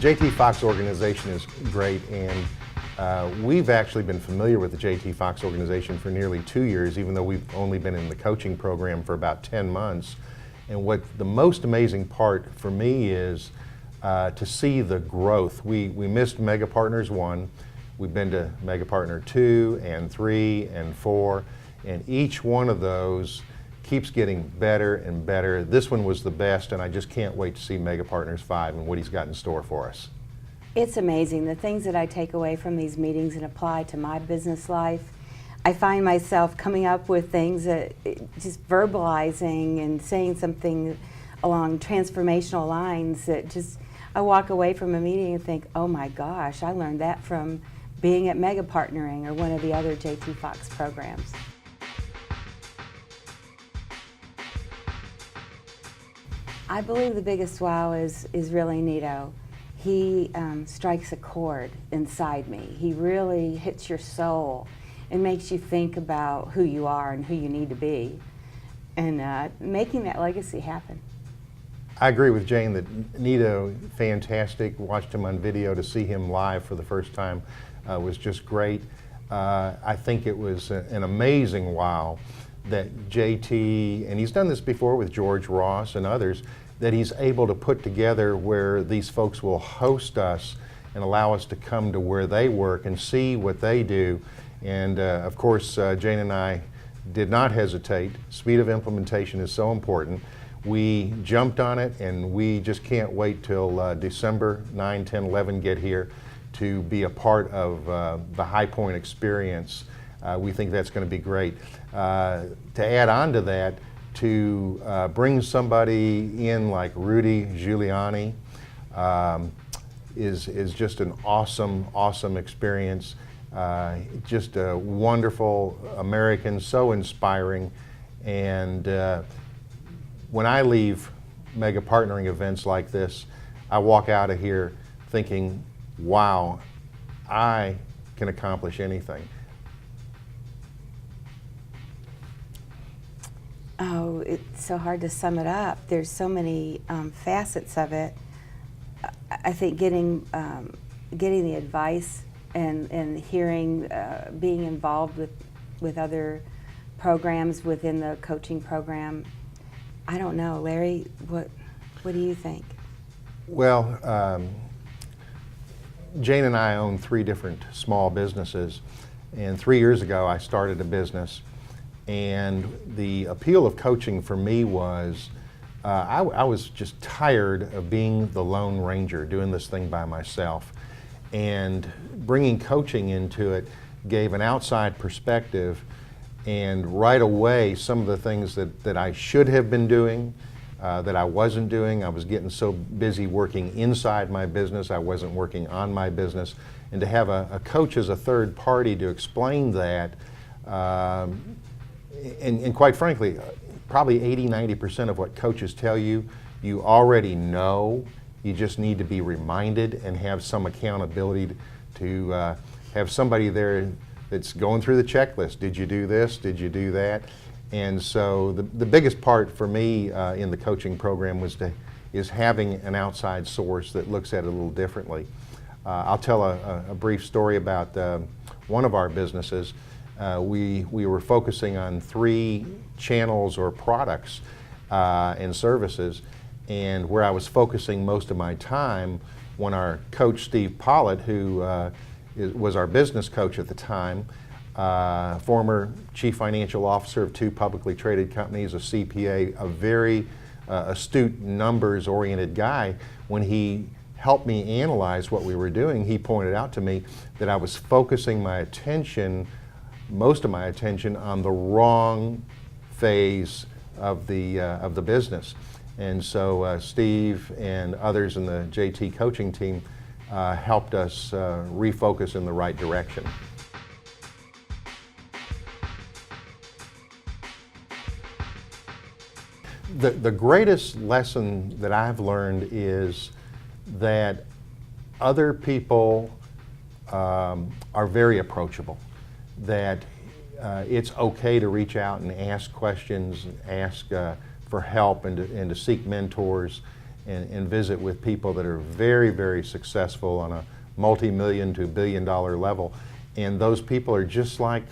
jtfoxx organization is great, and we've actually been familiar with the jtfoxx organization for nearly 2 years, even though we've only been in the coaching program for about 10 months. And what the most amazing part for me is to see the growth. We missed Megapartners 1, we've been to Megapartner 2 and 3 and 4, and each one of those keeps getting better and better. This one was the best, and I just can't wait to see Megapartners 5 and what he's got in store for us. It's amazing, the things that I take away from these meetings and apply to my business life. I find myself coming up with things that just verbalizing and saying something along transformational lines that just, I walk away from a meeting and think, oh my gosh, I learned that from being at Megapartnering or one of the other jtfoxx programs. I believe the biggest wow is really Nito. He strikes a chord inside me. He really hits your soul and makes you think about who you are and who you need to be, and making that legacy happen. I agree with Jane that Nito, fantastic. Watched him on video. To see him live for the first time was just great. I think it was an amazing wow that JT, and he's done this before with George Ross and others, that he's able to put together where these folks will host us and allow us to come to where they work and see what they do. And of course, Jane and I did not hesitate. Speed of implementation is so important. We jumped on it, and we just can't wait till December 9, 10, 11 get here to be a part of the High Point experience. We think that's going to be great. To add on to that, to bring somebody in like Rudy Giuliani is just an awesome experience. Just a wonderful American, so inspiring. And when I leave Megapartnering events like this, I walk out of here thinking, wow, I can accomplish anything. Oh, it's so hard to sum it up. There's so many facets of it. I think getting the advice and hearing, being involved with other programs within the coaching program. I don't know, Larry, what do you think? Well, Jane and I own 3 different small businesses, and 3 years ago I started a business. And the appeal of coaching for me was, I was just tired of being the Lone Ranger, doing this thing by myself. And bringing coaching into it gave an outside perspective, and right away some of the things that I should have been doing, that I wasn't doing. I was getting so busy working inside my business, I wasn't working on my business. And to have a coach as a third party to explain that, and quite frankly, probably 80–90% of what coaches tell you, you already know. You just need to be reminded and have some accountability to have somebody there that's going through the checklist. Did you do this? Did you do that? And so the biggest part for me in the coaching program is having an outside source that looks at it a little differently. I'll tell a brief story about one of our businesses. We were focusing on 3 channels or products and services, and where I was focusing most of my time, when our coach Steve Pollitt, who was our business coach at the time, former chief financial officer of 2 publicly traded companies, a CPA, a very astute numbers-oriented guy, when he helped me analyze what we were doing, he pointed out to me that I was focusing my attention, most of my attention, on the wrong phase of the business. And so Steve and others in the JT coaching team helped us refocus in the right direction. The greatest lesson that I've learned is that other people are very approachable, that it's okay to reach out and ask questions, ask for help, and to seek mentors, and visit with people that are very, very successful on a multi-million to billion-dollar level. And those people are just like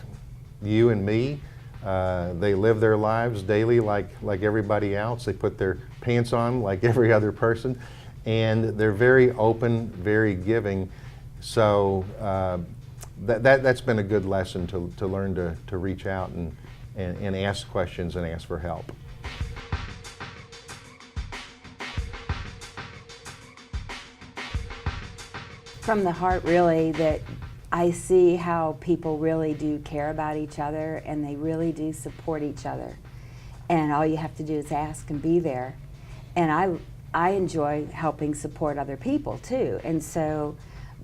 you and me. They live their lives daily like everybody else. They put their pants on like every other person, and they're very open, very giving. So that's been a good lesson to learn to reach out and ask questions and ask for help. From the heart, really, that I see how people really do care about each other, and they really do support each other. And all you have to do is ask and be there. And I enjoy helping support other people too. And so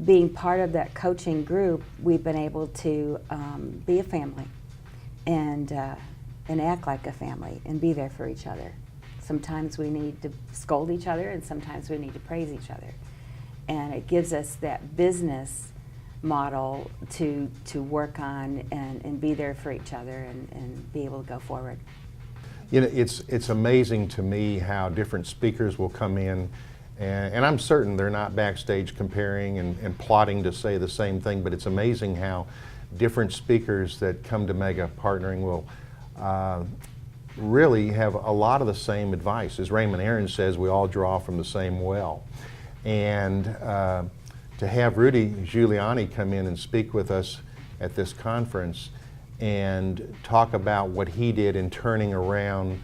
being part of that coaching group, we've been able to be a family and act like a family and be there for each other. Sometimes we need to scold each other, and sometimes we need to praise each other. And it gives us that business model to work on and be there for each other and be able to go forward. You know, it's amazing to me how different speakers will come in, and I'm certain they're not backstage comparing and plotting to say the same thing, but it's amazing how different speakers that come to Megapartnering will really have a lot of the same advice. As Raymond Aaron says, we all draw from the same well. And to have Rudy Giuliani come in and speak with us at this conference and talk about what he did in turning around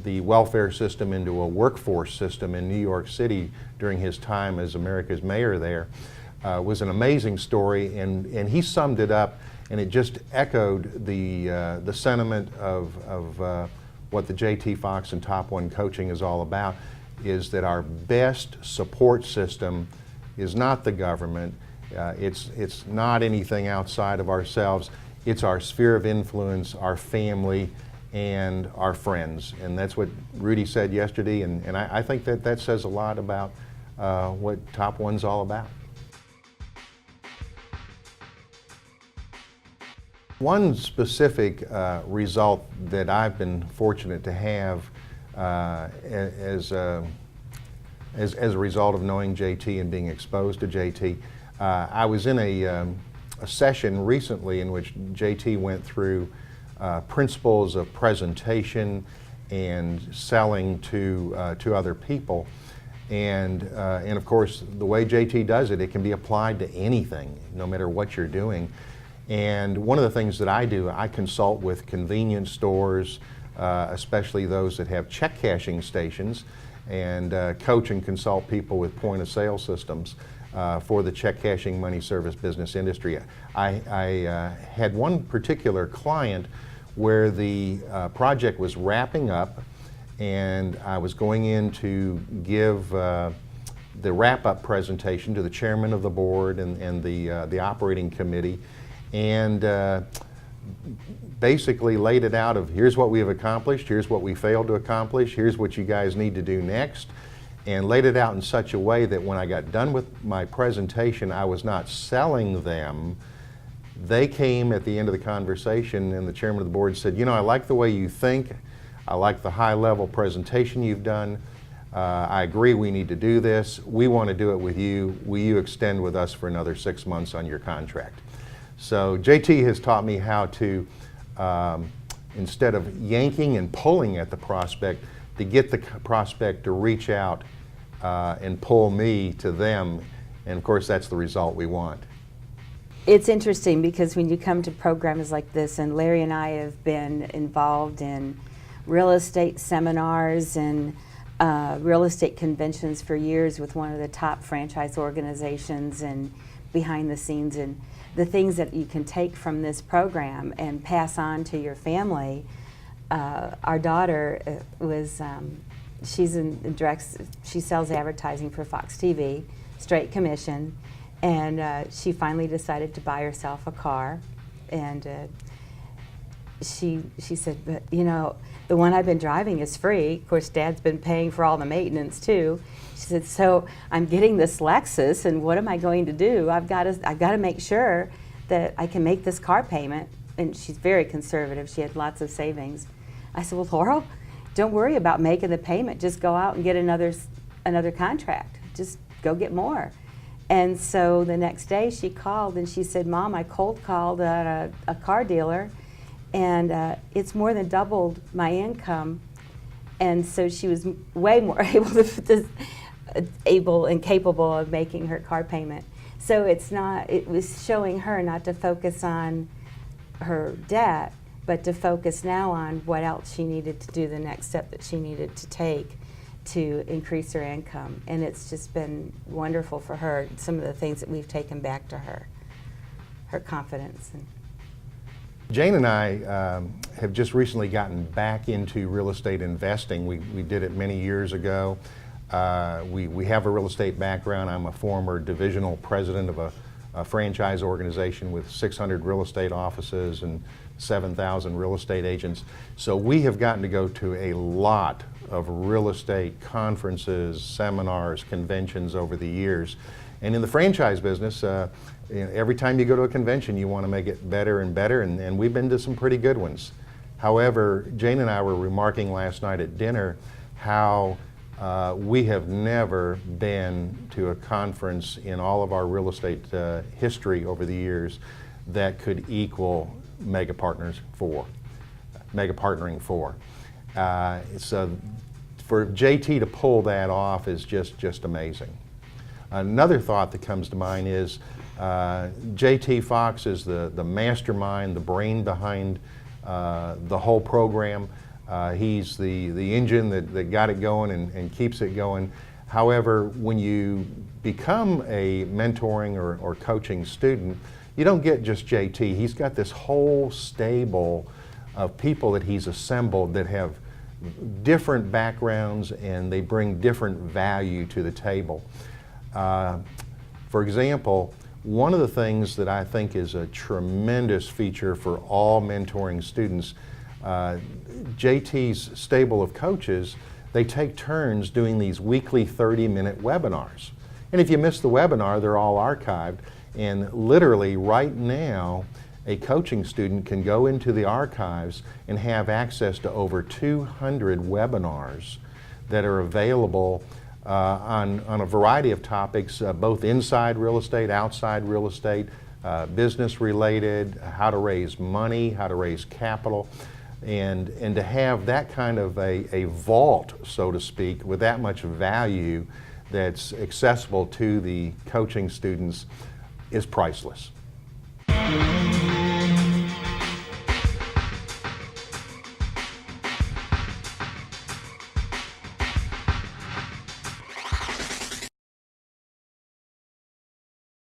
the welfare system into a workforce system in New York City during his time as America's mayor there was an amazing story, and he summed it up, and it just echoed the sentiment of what the jtfoxx and Top One coaching is all about, is that our best support system is not the government, it's not anything outside of ourselves, it's our sphere of influence, our family, and our friends. And that's what Rudy said yesterday, and I think that says a lot about what Top One's all about. One specific result that I've been fortunate to have as a result of knowing JT and being exposed to JT, I was in a session recently in which JT went through principles of presentation and selling to other people, and of course the way JT does it, it can be applied to anything, no matter what you're doing. And one of the things that I do, I consult with convenience stores, especially those that have check cashing stations, and coach and consult people with point of sale systems for the check cashing money service business industry. I had one particular client where the project was wrapping up, and I was going in to give the wrap-up presentation to the chairman of the board and the operating committee, and basically laid it out of, here's what we have accomplished, here's what we failed to accomplish, here's what you guys need to do next, and laid it out in such a way that when I got done with my presentation, I was not selling them. They came at the end of the conversation, and the chairman of the board said, you know, I like the way you think, I like the high-level presentation you've done, I agree we need to do this, we want to do it with you, will you extend with us for another 6 months on your contract? So JT has taught me how to, instead of yanking and pulling at the prospect, to get the prospect to reach out and pull me to them, and of course that's the result we want. It's interesting because when you come to programs like this, and Larry and I have been involved in real estate seminars and real estate conventions for years with one of the top franchise organizations and behind the scenes, and the things that you can take from this program and pass on to your family. Our daughter was, she's in she sells advertising for Fox TV, straight commission, and she finally decided to buy herself a car, and she said, but you know, the one I've been driving is free. Of course, Dad's been paying for all the maintenance too. She said, so I'm getting this Lexus, and what am I going to do? I've got to make sure that I can make this car payment. And she's very conservative. She had lots of savings. I said, well, Laurel, don't worry about making the payment. Just go out and get another contract. Just go get more. And so the next day she called and she said, Mom, I cold called at a car dealer, and it's more than doubled my income. And so she was way more able and capable of making her car payment. So it was showing her not to focus on her debt, but to focus now on what else she needed to do, the next step that she needed to take to increase her income. And it's just been wonderful for her, some of the things that we've taken back to her confidence. Jane and I have just recently gotten back into real estate investing. We did it many years ago. We have a real estate background. I'm a former divisional president of a franchise organization with 600 real estate offices and 7,000 real estate agents. So we have gotten to go to a lot of real estate conferences, seminars, conventions over the years. And in the franchise business, every time you go to a convention, you want to make it better and better, and we've been to some pretty good ones. However, Jane and I were remarking last night at dinner how we have never been to a conference in all of our real estate history over the years that could equal Megapartnering 4. So for JT to pull that off is just amazing. Another thought that comes to mind is jtfoxx is the mastermind, the brain behind the whole program. He's the engine that got it going and keeps it going. However, when you become a mentoring or coaching student, you don't get just JT. He's got this whole stable of people that he's assembled that have different backgrounds, and they bring different value to the table. For example, one of the things that I think is a tremendous feature for all mentoring students, JT's stable of coaches, they take turns doing these weekly 30-minute webinars. And if you miss the webinar, they're all archived. And literally right now, a coaching student can go into the archives and have access to over 200 webinars that are available on a variety of topics, both inside real estate, outside real estate, business related, how to raise money, how to raise capital. And to have that kind of a vault, so to speak, with that much value that's accessible to the coaching students is priceless.